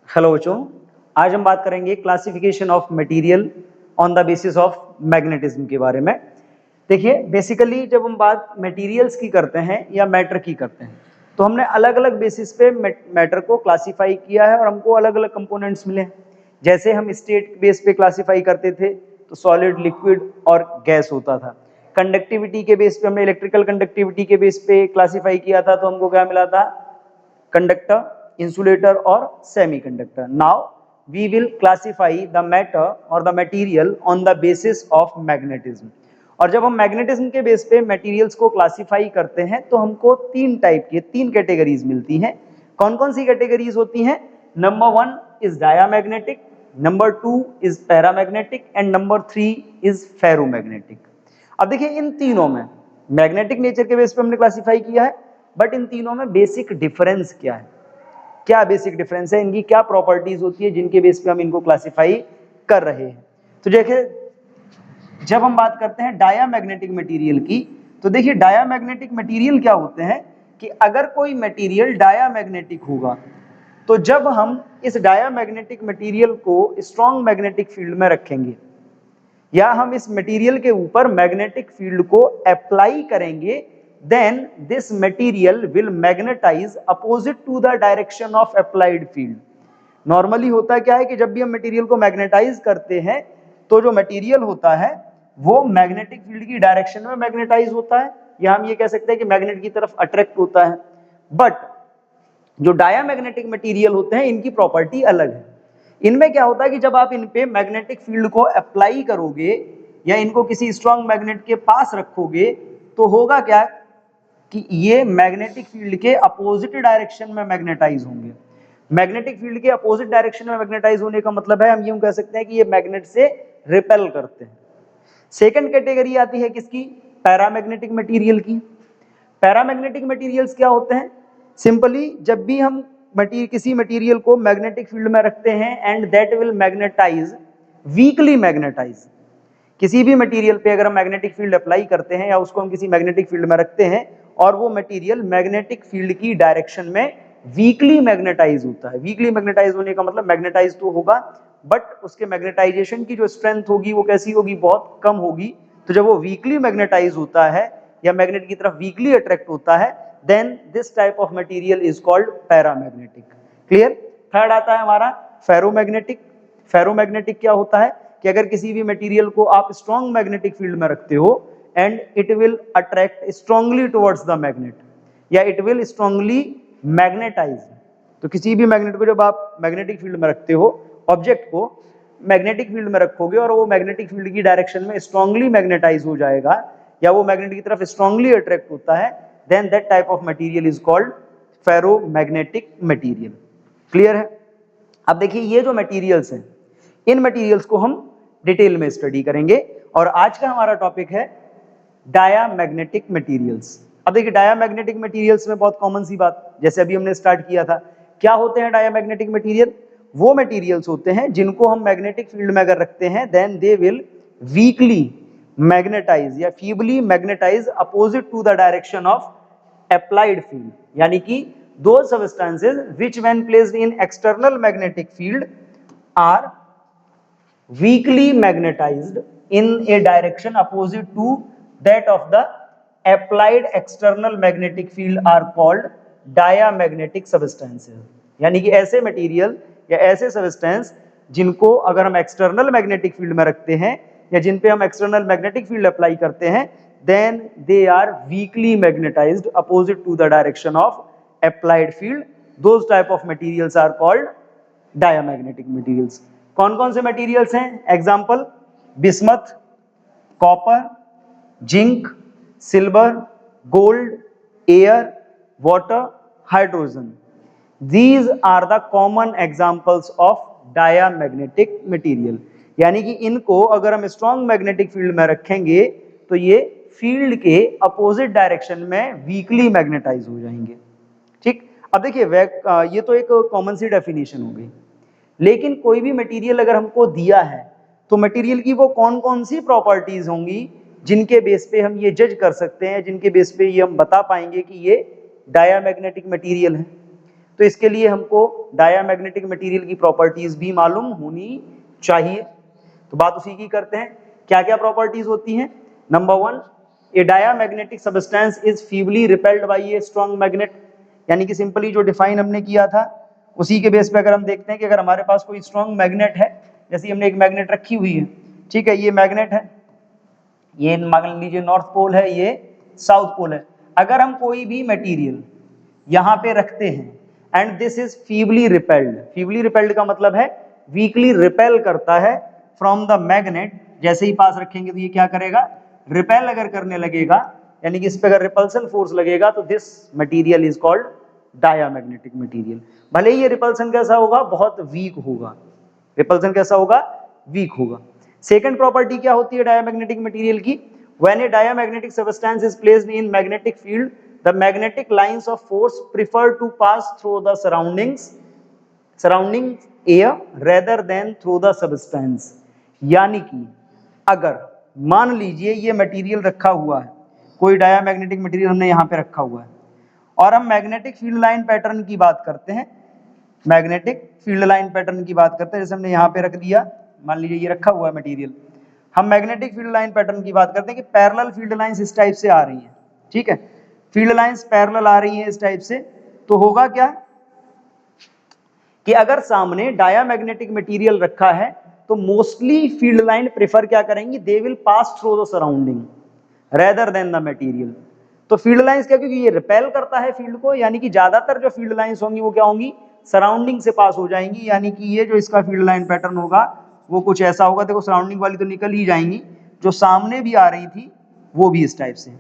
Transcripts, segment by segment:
Hello बच्चों, आज हम बात करेंगे classification of material on the basis of magnetism के बारे में। देखिए, बेसिकली जब हम बात मटेरियल्स की करते हैं या मैटर की करते हैं तो हमने अलग अलग बेसिस पे मैटर को क्लासिफाई किया है और हमको अलग अलग कंपोनेंट्स मिले हैं। जैसे हम स्टेट बेस पे क्लासिफाई करते थे तो सॉलिड, लिक्विड और गैस होता था। कंडक्टिविटी के बेस पे हमने इलेक्ट्रिकल कंडक्टिविटी के बेस पे क्लासिफाई किया था तो हमको क्या मिला था? कंडक्टर, इंसुलेटर और semiconductor. Now we will classify the matter और the material on the basis of magnetism. और जब हम मैग्नेटिज्म के बेस पे मटेरियल्स को क्लासिफाई करते हैं तो हमको तीन कैटेगरीज मिलती हैं। कौन कौन सी कैटेगरीज होती हैं? Number 1 is diamagnetic, number 2 is paramagnetic and number 3 is ferromagnetic. अब देखिए, इन तीनों में मैग्नेटिक नेचर के बेस पे हमने क्लासिफाई किया है, बट इन तीनों में बेसिक डिफरेंस क्या है? क्या बेसिक डिफरेंस है, इनकी क्या प्रॉपर्टीज होती है जिनके बेस पे हम इनको क्लासिफाई कर रहे हैं? तो देखिए, जब हम बात करते हैं डायामैग्नेटिक मटेरियल की, तो देखिए डायामैग्नेटिक मटेरियल क्या होते हैं कि अगर कोई मटेरियल डायामैग्नेटिक होगा तो जब हम इस डायामैग्नेटिक मटेरियल को स्ट्रॉन्ग मैग्नेटिक फील्ड में रखेंगे या हम इस मटेरियल के ऊपर मैग्नेटिक फील्ड को अप्लाई करेंगे, then this material will magnetize opposite to the direction of applied field. Normally होता क्या है कि जब भी हम मटेरियल को मैग्नेटाइज करते हैं तो जो मटेरियल होता है वो मैग्नेटिक फील्ड की डायरेक्शन में मैग्नेटाइज होता है, या हम ये कह सकते हैं कि मैग्नेट की तरफ अट्रैक्ट होता है। बट जो डायामैग्नेटिक मटेरियल होते हैं इनकी प्रॉपर्टी अलग है। इनमें क्या होता है कि जब आप इन पे मैग्नेटिक फील्ड को अप्लाई करोगे या इनको किसी स्ट्रॉन्ग मैग्नेट के पास रखोगे तो होगा क्या कि ये मैग्नेटिक फील्ड के अपोजिट डायरेक्शन में मैग्नेटाइज होंगे। मैग्नेटिक फील्ड के अपोजिट डायरेक्शन में मैग्नेटाइज होने का मतलब है, हम यूं कह सकते हैं कि ये मैग्नेट से रिपेल करते हैं। सेकंड कैटेगरी आती है किसकी? पैरामैग्नेटिक मटेरियल की। पैरामैग्नेटिक मटेरियल्स क्या होते हैं? सिंपली जब भी हम किसी मटेरियल को मैग्नेटिक फील्ड में रखते हैं and that will magnetize, weakly magnetize. किसी भी मटेरियल पे अगर हम मैग्नेटिक फील्ड अप्लाई करते हैं या उसको हम किसी मैग्नेटिक फील्ड में रखते हैं और वो मटेरियल मैग्नेटिक फील्ड की डायरेक्शन में वीकली मैग्नेटाइज होता है। वीकली मैग्नेटाइज होने का मतलब मैग्नेटाइज तो होगा बट उसके मैग्नेटाइजेशन की जो स्ट्रेंथ होगी वो कैसी होगी? बहुत कम होगी। तो जब वो वीकली मैग्नेटाइज होता है या मैग्नेट की तरफ वीकली अट्रैक्ट होता है, then this type of material is called paramagnetic. Clear? Third आता है हमारा फेरोमैग्नेटिक। फेरोमैग्नेटिक क्या होता है कि अगर किसी भी मटेरियल को आप स्ट्रॉन्ग मैग्नेटिक फील्ड में रखते हो and it will attract strongly towards the magnet या इट विल स्ट्रांगली मैग्नेटाइज। तो किसी भी मैग्नेट को जब आप मैग्नेटिक फील्ड में रखते हो, ऑब्जेक्ट को मैग्नेटिक फील्ड में रखोगे और वो मैग्नेटिक फील्ड की डायरेक्शन में स्ट्रांगली मैग्नेटाइज हो जाएगा या वो मैग्नेट की तरफ स्ट्रांगली अट्रैक्ट होता है, then that type of material is called ferromagnetic material. Clear है? अब देखिए, ये जो मटेरियल्स हैं इन मटेरियल्स को हम डिटेल में स्टडी करेंगे और आज का हमारा टॉपिक है डायामैग्नेटिक मटेरियल्स। अब देखिए, डायामैग्नेटिक मटेरियल्स में बहुत कॉमन सी बात, जैसे अभी हमने स्टार्ट किया था, क्या होते हैं डायामैग्नेटिक मटेरियल? वो मटेरियल्स होते हैं जिनको हम मैग्नेटिक फील्ड में अगर रखते हैं then they will weakly magnetize या feebly magnetize opposite to the direction of applied field, यानी कि those substances which when placed in external magnetic field are weakly magnetized in a direction opposite to that of the applied external magnetic field are called diamagnetic substances। यानी कि ऐसे material या ऐसे substance जिनको अगर हम एक्सटर्नल मैग्नेटिक फील्ड में रखते हैं या जिन पे हम एक्सटर्नल मैग्नेटिक फील्ड अप्लाई करते हैं, then they are weakly magnetized opposite to the direction of applied field. Those type of materials are called diamagnetic materials। कौन कौन से materials हैं? Example: bismuth, copper, zinc, silver, gold, air, water, hydrogen. These are the common examples of diamagnetic material। यानी कि इनको अगर हम strong magnetic field में रखेंगे तो ये फील्ड के अपोजिट डायरेक्शन में वीकली मैग्नेटाइज हो जाएंगे। ठीक? अब देखिए, ये तो एक कॉमन सी डेफिनेशन हो गई, लेकिन कोई भी मटेरियल अगर हमको दिया है तो मटेरियल की वो कौन कौन सी प्रॉपर्टीज होंगी जिनके बेस पे हम ये जज कर सकते हैं, जिनके बेस पे ये हम बता पाएंगे कि ये डायामैग्नेटिक मटेरियल है। तो इसके लिए हमको डायामैग्नेटिक मटेरियल की प्रॉपर्टीज भी मालूम होनी चाहिए। तो बात उसी की करते हैं, क्या क्या प्रॉपर्टीज होती हैं। Number 1, A diamagnetic substance is feebly repelled by a strong magnet, यानी कि सिंपली जो डिफाइन हमने किया था उसी के बेस पे अगर हम देखते हैं कि अगर हमारे पास कोई स्ट्रॉन्ग मैग्नेट है, जैसे हमने एक मैग्नेट रखी हुई है, ठीक है, ये मैग्नेट है, ये मान लीजिए नॉर्थ पोल है, ये साउथ पोल है। अगर हम कोई भी मटेरियल यहां पे रखते हैं and this is feebly repelled, feebly repelled का मतलब है वीकली रिपेल करता है फ्रॉम द मैग्नेट, जैसे ही पास रखेंगे तो ये क्या करेगा, रिपेल अगर करने लगेगा, यानी कि इस पे अगर रिपल्सन फोर्स लगेगा तो this material is called diamagnetic material. भले ही ये रिपल्सन कैसा होगा, बहुत वीक होगा, रिपल्सन कैसा होगा, वीक होगा। सेकंड प्रॉपर्टी क्या होती है डायामैग्नेटिक मटेरियल की, when a diamagnetic substance is placed in magnetic field the magnetic lines of force prefer to pass through the surrounding air rather than through the substance. यानी कि अगर मान लीजिए ये मटेरियल रखा हुआ है, कोई डायामैग्नेटिक मटेरियल हमने यहाँ पे रखा हुआ है और हम मैग्नेटिक फील्ड लाइन पैटर्न की बात करते हैं, मैग्नेटिक फील्ड लाइन पैटर्न की बात करते हैं, जैसे हमने यहाँ पे रख दिया, मान लीजिए ये रखा हुआ है मटेरियल, हम मैग्नेटिक फील्ड लाइन पैटर्न की बात करते हैं कि पैरेलल फील्ड लाइंस इस टाइप से आ रही हैं, ठीक है, फील्ड लाइंस पैरेलल आ रही हैं इस टाइप से, तो होगा क्या कि अगर सामने डायामैग्नेटिक मटेरियल रखा है तो मोस्टली फील्ड लाइन प्रेफर क्या करेंगी, they will pass through the surrounding rather than the material. तो फील्ड लाइंस क्या, क्योंकि ये रिपेल करता है फील्ड को, यानी कि ज्यादातर जो फील्ड लाइंस होंगी वो क्या होंगी, सराउंडिंग से पास हो जाएंगी, यानी कि ये जो इसका फील्ड लाइन पैटर्न होगा वो कुछ ऐसा होगा, देखो सराउंडिंग वाली तो निकल ही जाएंगी, जो सामने भी आ रही थी वो भी इस टाइप से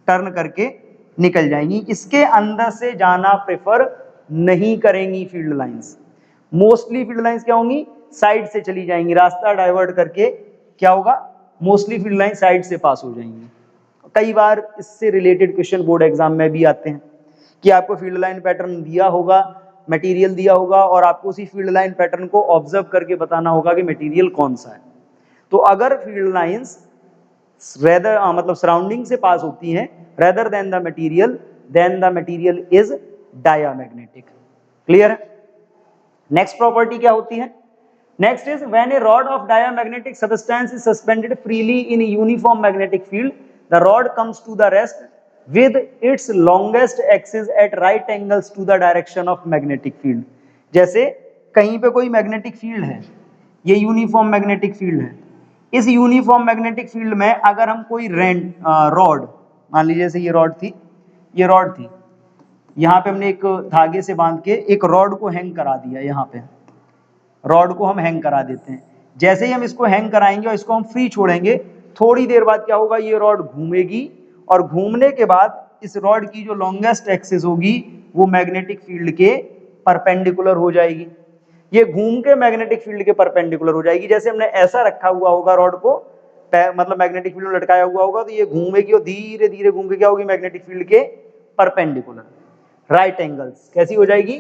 टर्न करके निकल जाएंगी, इसके अंदर से जाना प्रेफर नहीं करेंगी field lines. Mostly field lines क्या होंगी, साइड से चली जाएंगी, रास्ता डाइवर्ट करके क्या होगा, मोस्टली फील्ड लाइन साइड से पास हो जाएंगी। कई बार इससे रिलेटेड क्वेश्चन बोर्ड एग्जाम में भी आते हैं कि आपको फील्ड लाइन पैटर्न दिया होगा, मटेरियल दिया होगा और आपको उसी फील्ड लाइन पैटर्न को ऑब्जर्व करके बताना होगा कि मटेरियल कौन सा है। तो अगर फील्ड लाइंस रेदर मतलब सराउंडिंग से पास होती हैं rather than the material, then the material is diamagnetic. Clear है। नेक्स्ट प्रॉपर्टी क्या होती है, next is when a rod of diamagnetic substance is suspended freely in uniform magnetic field the rod comes to the rest with its longest axis at right angles to the direction of magnetic field। जैसे कहीं पे कोई magnetic field है, ये uniform magnetic field है, इस uniform magnetic field में अगर हम कोई रॉड, मान लीजिए जैसे ये रॉड थी, ये रॉड थी, यहाँ पे हमने एक धागे से बांध के एक रॉड को हैंग करा दिया, यहाँ पे रॉड को हम हैंग करा देते हैं, जैसे ही हम इसको हैंग कराएंगे और इसको हम फ्री छोड़ेंगे, थोड़ी देर बाद क्या होगा, ये रॉड घूमेगी और घूमने के बाद इस रॉड की जो लॉन्गेस्ट एक्सिस होगी वो मैग्नेटिक फील्ड के परपेंडिकुलर हो जाएगी, ये घूम के मैग्नेटिक फील्ड के परपेंडिकुलर हो जाएगी। जैसे हमने ऐसा रखा हुआ होगा रॉड को, मतलब मैग्नेटिक फील्ड में लटकाया हुआ होगा, तो ये घूमेगी और धीरे धीरे घूम के क्या होगी, मैग्नेटिक फील्ड के परपेंडिकुलर, राइट एंगल्स, कैसी हो जाएगी,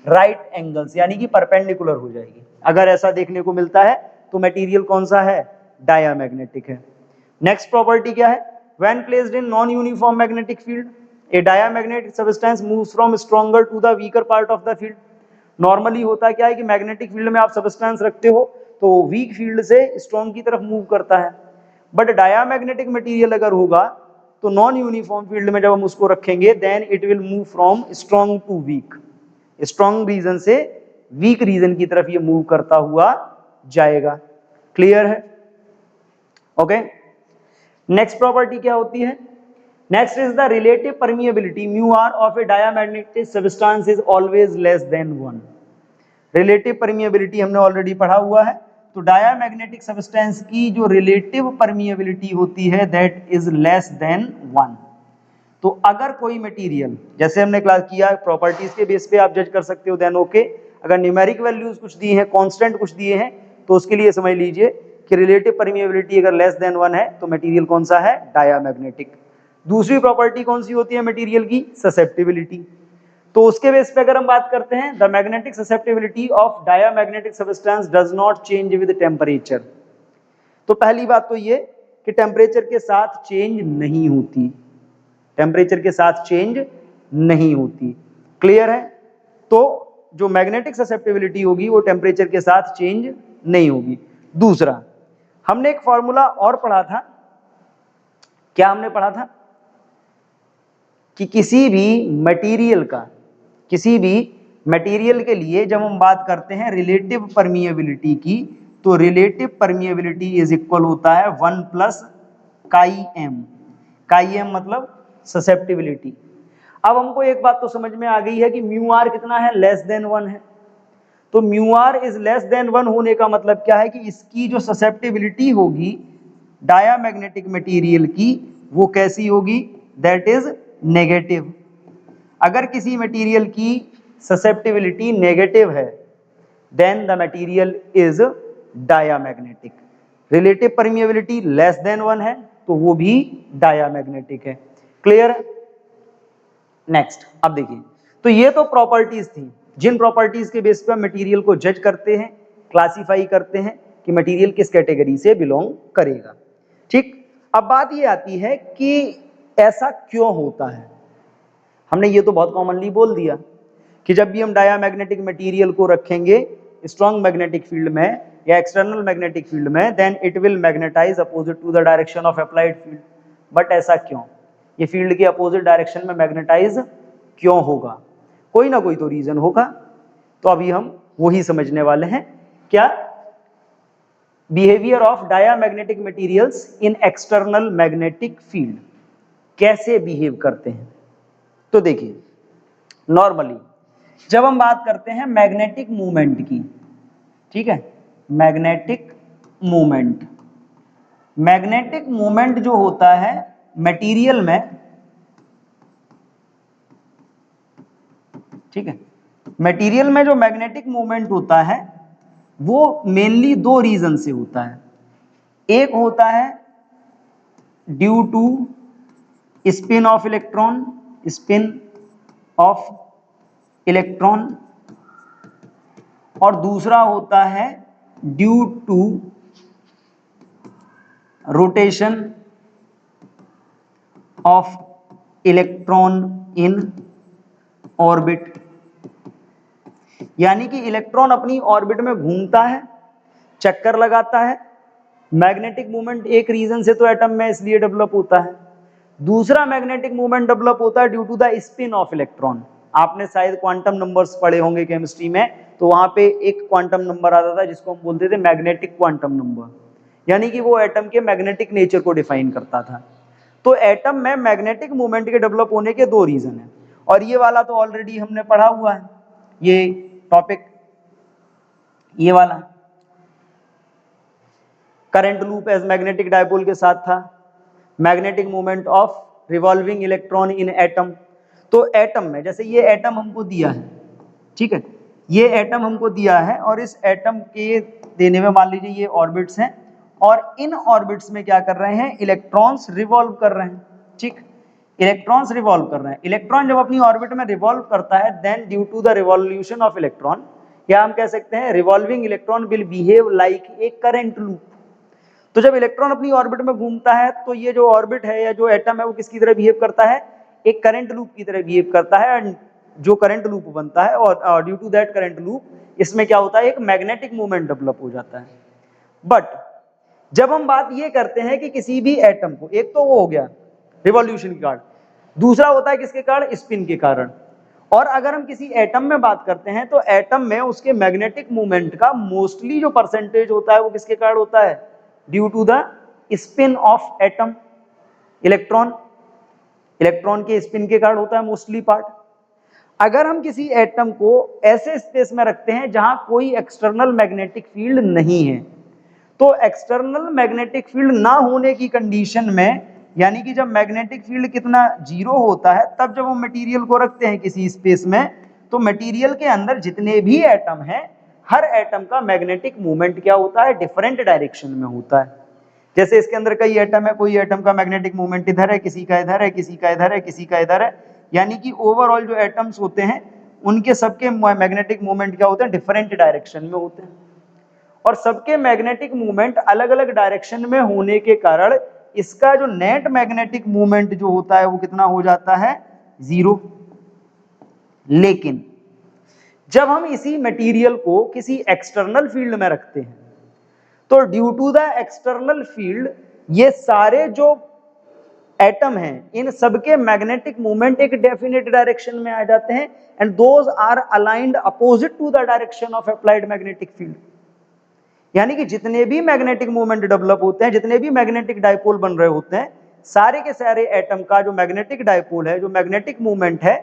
राइट एंगल्स, यानी कि परपेंडिकुलर हो जाएगी। अगर ऐसा देखने को मिलता है तो मटेरियल कौन सा है, डायामैग्नेटिक है। नेक्स्ट प्रॉपर्टी क्या है, when placed in non uniform magnetic field a diamagnetic substance moves from stronger to the weaker part of the field. Normally होता क्या है कि मैग्नेटिक फील्ड में आप सब्सटेंस रखते हो तो वीक फील्ड से स्ट्रॉन्ग की तरफ मूव करता है, बट डायामैग्नेटिक मटेरियल अगर होगा तो नॉन यूनिफॉर्म फील्ड में जब हम उसको रखेंगे then it will move from strong to weak, strong region से वीक रीजन की तरफ ये मूव करता हुआ जाएगा। क्लियर है, ओके। नेक्स्ट प्रॉपर्टी क्या होती है, next is the relative permeability mu r of a diamagnetic substance is always less than 1। Relative permeability हमने ऑलरेडी पढ़ा हुआ है, तो डायामैग्नेटिक सब्सटेंस की जो रिलेटिव परमिएबिलिटी होती है दैट इज लेस देन 1। तो अगर कोई मटेरियल, जैसे हमने क्लास किया प्रॉपर्टीज के बेस पे आप जज कर सकते हो देन ओके, अगर न्यूमेरिक वैल्यूज कुछ दी हैं, कांस्टेंट कुछ दिए हैं, तो उसके लिए समझ लीजिए कि रिलेटिव परमिएबिलिटी अगर लेस देन 1 है तो मटेरियल कौन सा है, डायामैग्नेटिक। दूसरी प्रॉपर्टी कौन सी होती है मटेरियल की, ससेप्टिबिलिटी। तो उसके बेस पे अगर हम बात करते हैं, the magnetic susceptibility of diamagnetic substance does not change with temperature. तो पहली बात तो ये कि टेम्परेचर के साथ चेंज नहीं होती, टेम्परेचर के साथ चेंज नहीं होती। क्लियर है। तो जो मैग्नेटिक ससेप्टिबिलिटी होगी वो टेम्परेचर के साथ चेंज नहीं होगी। दूसरा, हमने एक फॉर्मूला और पढ़ा था, क्या हमने पढ़ा था कि किसी भी मटेरियल के लिए जब हम बात करते हैं रिलेटिव परमिएबिलिटी की, तो रिलेटिव परमिएबिलिटी इज इक्वल होता है 1 प्लस काई एम। काई एम मतलब ससेप्टिबिलिटी। अब हमको एक बात तो समझ में आ गई है कि म्यू आर कितना है, लेस देन 1 है। तो mu r is less than 1 होने का मतलब क्या है कि इसकी जो ससेप्टिबिलिटी होगी डायामैग्नेटिक मटेरियल की, वो कैसी होगी, दैट इज नेगेटिव। अगर किसी मटेरियल की ससेप्टिबिलिटी नेगेटिव है then the material is diamagnetic. Relative permeability less than 1 है तो वो भी डायामैग्नेटिक है। क्लियर? नेक्स्ट, अब देखिए, तो ये तो प्रॉपर्टीज थी जिन प्रॉपर्टीज के बेस पर मटेरियल को जज करते हैं, क्लासिफाई करते हैं कि मटेरियल किस कैटेगरी से बिलोंग करेगा। ठीक, अब बात ये आती है कि ऐसा क्यों होता है। हमने ये तो बहुत कॉमनली बोल दिया कि जब भी हम डायामैग्नेटिक मटेरियल को रखेंगे स्ट्रॉन्ग मैग्नेटिक फील्ड में या एक्सटर्नल मैग्नेटिक फील्ड में, then it will magnetize opposite to the direction of applied field. But ऐसा क्यों, ये फील्ड के अपोजिट डायरेक्शन में मैग्नेटाइज क्यों होगा? कोई ना कोई तो रीजन होगा। तो अभी हम वही समझने वाले हैं। क्या? Behaviour of diamagnetic materials in external magnetic field, कैसे बिहेव करते हैं। तो देखिए, नॉर्मली जब हम बात करते हैं मैग्नेटिक मूवमेंट की, ठीक है, मैग्नेटिक मूवमेंट जो होता है मटेरियल में, ठीक है, मटेरियल में जो मैग्नेटिक मूवमेंट होता है वो मेनली दो रीजन से होता है। एक होता है due to spin of electron, और दूसरा होता है due to rotation of electron in orbit. यानी कि इलेक्ट्रॉन अपनी ऑर्बिट में घूमता है, चक्कर लगाता है। मैग्नेटिक मूवमेंट एक रीजन से तो एटम में इसलिए डेवलप होता है। दूसरा मैग्नेटिक मूवमेंट डेवलप होता है due to the spin of electron. आपने शायद क्वांटम नंबर्स पढ़े होंगे केमिस्ट्री में, तो वहां पे एक क्वांटम नंबर आता था जिसको हम बोलते थे मैग्नेटिक क्वांटम नंबर, यानी कि वो एटम के मैग्नेटिक नेचर को डिफाइन करता था। तो एटम में मैग्नेटिक मूवमेंट के डेवलप होने के दो रीजन है, और ये वाला तो ऑलरेडी हमने पढ़ा हुआ है, ये टॉपिक, ये वाला current loop as magnetic dipole के साथ था, magnetic movement of revolving electron in atom. तो एटम में, जैसे ये एटम हमको दिया है, ठीक है, ये एटम हमको दिया है, और इस एटम के देने में मान लीजिए ये ऑर्बिट्स हैं, और इन ऑर्बिट्स में क्या कर रहे हैं, इलेक्ट्रॉन्स रिवॉल्व कर रहे हैं। ठीक, इलेक्ट्रॉन्स रिवॉल्व कर रहे हैं। इलेक्ट्रॉन जब अपनी ऑर्बिट में रिवॉल्व करता है, then due to the revolution of electron, या हम कह सकते हैं revolving electron will behave like a current loop. तो जब इलेक्ट्रॉन अपनी ऑर्बिट में घूमता है तो ये जो ऑर्बिट है या जो एटम है वो किसकी तरह बिहेव करता है, एक करंट लूप की तरह बिहेव करता है। एंड जो करंट लूप बनता है, और due to that current loop इसमें क्या होता है, एक मैग्नेटिक मूवमेंट डेवलप हो जाता है। बट जब हम बात ये करते हैं कि किसी भी एटम को, एक तो वो हो गया रिवॉल्यूशन के कारण, दूसरा होता है किसके कारण, स्पिन के कारण। और अगर हम किसी एटम में बात करते हैं तो एटम में उसके मैग्नेटिक मूवमेंट का मोस्टली जो परसेंटेज होता है वो किसके कारण होता है, due to the spin of atom. Electron के स्पिन के कारण होता है मोस्टली पार्ट। अगर हम किसी एटम को ऐसे स्पेस में रखते हैं जहां कोई एक्सटर्नल मैग्नेटिक फील्ड नहीं है, तो एक्सटर्नल मैग्नेटिक फील्ड ना होने की कंडीशन में, यानी कि जब मैग्नेटिक फील्ड कितना 0 होता है, तब जब हम मटेरियल को रखते हैं किसी स्पेस में, तो मटेरियल के अंदर जितने भी एटम हैं, हर एटम का मैग्नेटिक मूवमेंट क्या होता है, डिफरेंट डायरेक्शन में होता है। जैसे इसके अंदर कई एटम है, कोई एटम का मैग्नेटिक मूवमेंट इधर है, किसी का इधर है, किसी का इधर है, किसी का इधर है, यानी कि ओवरऑल जो एटम्स होते हैं उनके सबके मैग्नेटिक मूवमेंट क्या होते हैं, डिफरेंट डायरेक्शन में होते हैं। और सबके मैग्नेटिक मूवमेंट अलग अलग डायरेक्शन में होने के कारण इसका जो नेट मैग्नेटिक मूवमेंट जो होता है वो कितना हो जाता है, 0। लेकिन जब हम इसी मटेरियल को किसी एक्सटर्नल फील्ड में रखते हैं तो due to the external field ये सारे जो एटम हैं इन सबके मैग्नेटिक मूवमेंट एक डेफिनेट डायरेक्शन में आ जाते हैं and those are aligned opposite to the direction of applied magnetic field. यानी कि जितने भी मैग्नेटिक मूवमेंट डेवलप होते हैं, जितने भी मैग्नेटिक डायपोल बन रहे होते हैं, सारे के सारे एटम का जो मैग्नेटिक डायपोल है, जो मैग्नेटिक मूवमेंट है,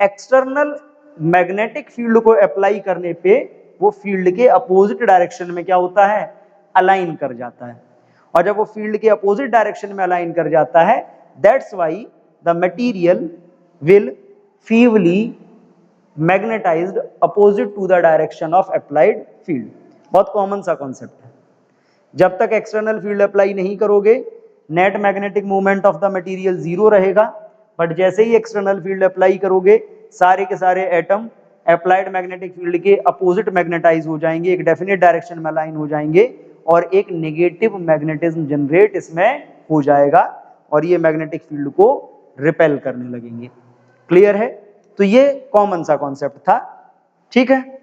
एक्सटर्नल मैग्नेटिक फील्ड को अप्लाई करने पे वो फील्ड के अपोजिट डायरेक्शन में क्या होता है, अलाइन कर जाता है। और जब वो फील्ड के अपोजिट डायरेक्शन में अलाइन कर जाता है, that's why the material will feebly magnetized opposite to the direction of applied field. बहुत कॉमन सा कॉन्सेप्ट है। जब तक एक्सटर्नल फील्ड अप्लाई नहीं करोगे, net magnetic movement of the material zero रहेगा, बट जैसे ही एक्सटर्नल फील्ड अप्लाई करोगे, सारे के सारे एटम अप्लाइड मैग्नेटिक फील्ड के अपोजिट मैग्नेटाइज हो जाएंगे, एक डेफिनेट डायरेक्शन में अलाइन हो जाएंगे और एक नेगेटिव मैग्नेटिज्म जनरेट इसमें हो जाएगा और ये मैग्नेटिक फील्ड को रिपेल करने लगेंगे। क्लियर है? तो ये कॉमन सा कॉन्सेप्ट था, ठीक है।